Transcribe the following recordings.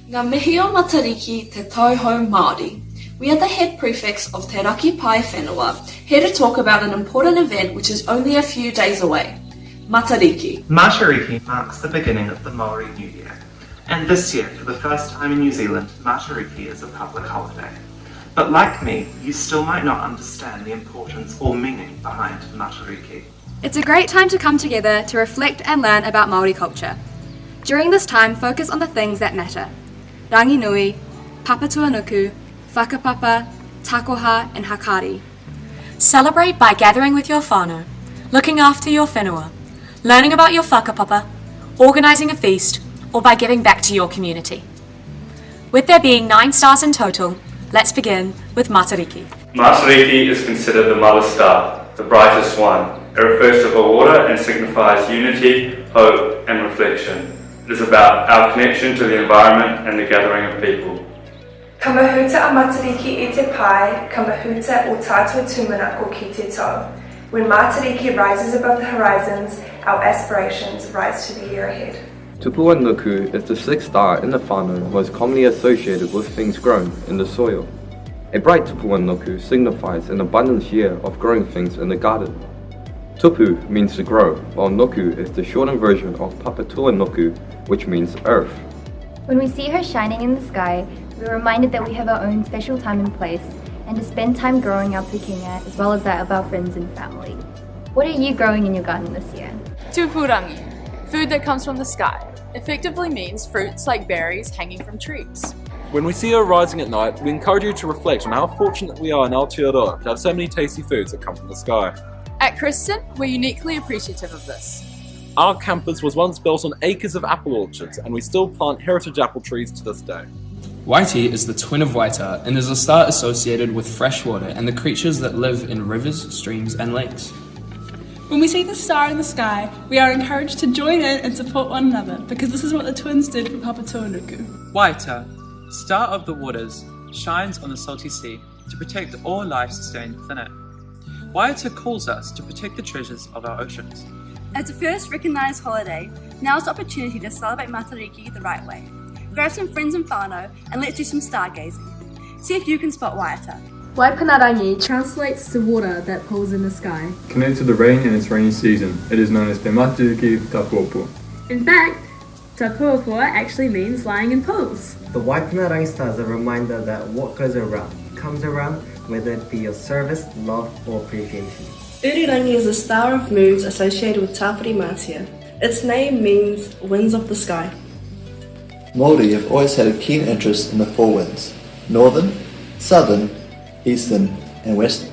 Ngā mihi o Matariki te tauhou Māori. We are the head prefects of Te Raki Pai Whenua, here to talk about an important event which is only a few days away. Matariki. Matariki marks the beginning of the Māori New Year. And this year, for the first time in New Zealand, Matariki is a public holiday. But like me, you still might not understand the importance or meaning behind Matariki. It's a great time to come together to reflect and learn about Māori culture. During this time, focus on the things that matter. Rangi nui, papatuanuku, whakapapa, takoha and hakari. Celebrate by gathering with your whānau, looking after your whenua, learning about your whakapapa, organising a feast, or by giving back to your community. With there being 9 stars in total, let's begin with Matariki. Matariki is considered the mother star, the brightest one. It refers to the water and signifies unity, hope and reflection. It is about our connection to the environment and the gathering of people. Ka mahuta a Matariki I te pai, ka mahuta o tātou tūmanako ki te tau. When Matariki rises above the horizons, our aspirations rise to the year ahead. Tupuanuku is the 6th star in the whānau most commonly associated with things grown in the soil. A bright tupuanuku signifies an abundant year of growing things in the garden. Tupu means to grow, while nuku is the shortened version of papatuanuku, which means earth. When we see her shining in the sky, we're reminded that we have our own special time and place, and to spend time growing our pukenga as well as that of our friends and family. What are you growing in your garden this year? Tupurangi, food that comes from the sky, effectively means fruits like berries hanging from trees. When we see her rising at night, we encourage you to reflect on how fortunate we are in Aotearoa to have so many tasty foods that come from the sky. At Kristen, we're uniquely appreciative of this. Our campus was once built on acres of apple orchards, and we still plant heritage apple trees to this day. Waiti is the twin of Waita and is a star associated with fresh water and the creatures that live in rivers, streams and lakes. When we see the star in the sky, we are encouraged to join in and support one another because this is what the twins did for Papatuanuku. Waita, star of the waters, shines on the salty sea to protect all life sustained within it. Waita calls us to protect the treasures of our oceans. As the first recognised holiday, now's the opportunity to celebrate Matariki the right way. Grab some friends and whānau and let's do some stargazing. See if you can spot Waita. Waipanarangi translates to water that pools in the sky. Connected to the rain and its rainy season, it is known as Te Matariki Tapuapu. In fact, Tapuapu actually means lying in pools. The Waipanarangi star is a reminder that what goes around comes around, whether it be your service, love or appreciation. Urirangi is a star of moods associated with Tāwhiri Mātia. Its name means winds of the sky. Māori have always had a keen interest in the four winds: northern, southern, eastern and western.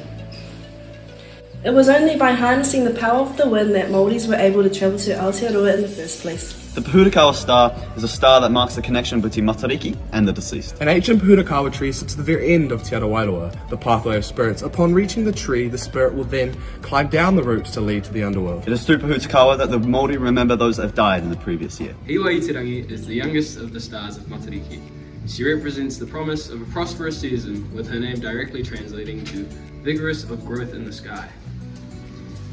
It was only by harnessing the power of the wind that Māoris were able to travel to Aotearoa in the first place. The Pūrikawa star is a star that marks the connection between Matariki and the deceased. An ancient Pūrikawa tree sits at the very end of Te Arawairoa, the pathway of spirits. Upon reaching the tree, the spirit will then climb down the roots to lead to the underworld. It is through Pūrikawa that the Māori remember those that have died in the previous year. Hiwa Itirangi is the youngest of the stars of Matariki. She represents the promise of a prosperous season, with her name directly translating to vigorous of growth in the sky.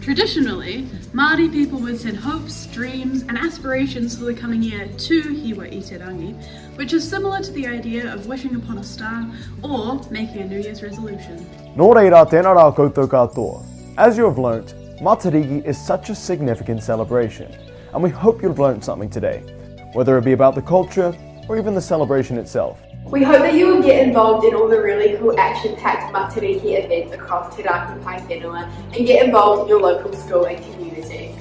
Traditionally, Māori people would send hopes, dreams and aspirations for the coming year to Hiwa Itirangi, which is similar to the idea of wishing upon a star or making a New Year's resolution. Nō reira, tēnā rā koutou katoa. As you have learnt, Matariki is such a significant celebration, and we hope you've learnt something today, whether it be about the culture or even the celebration itself. We hope that you will get involved in all the really cool action-packed Matariki events across Te Raki Pai Whenua and get involved in your local school and community.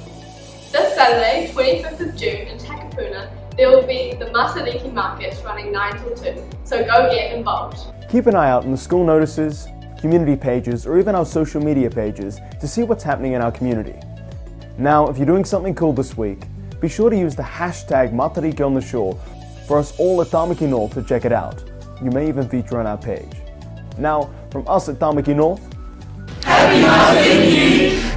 This Saturday, 25th of June in Takapuna, there will be the Matariki markets running 9 till 2, so go get involved. Keep an eye out on the school notices, community pages, or even our social media pages to see what's happening in our community. Now, if you're doing something cool this week, be sure to use the hashtag Matariki on the shore for us all at Tamaki North to check it out. You may even feature on our page. Now, from us at Tamaki North, Happy Matariki!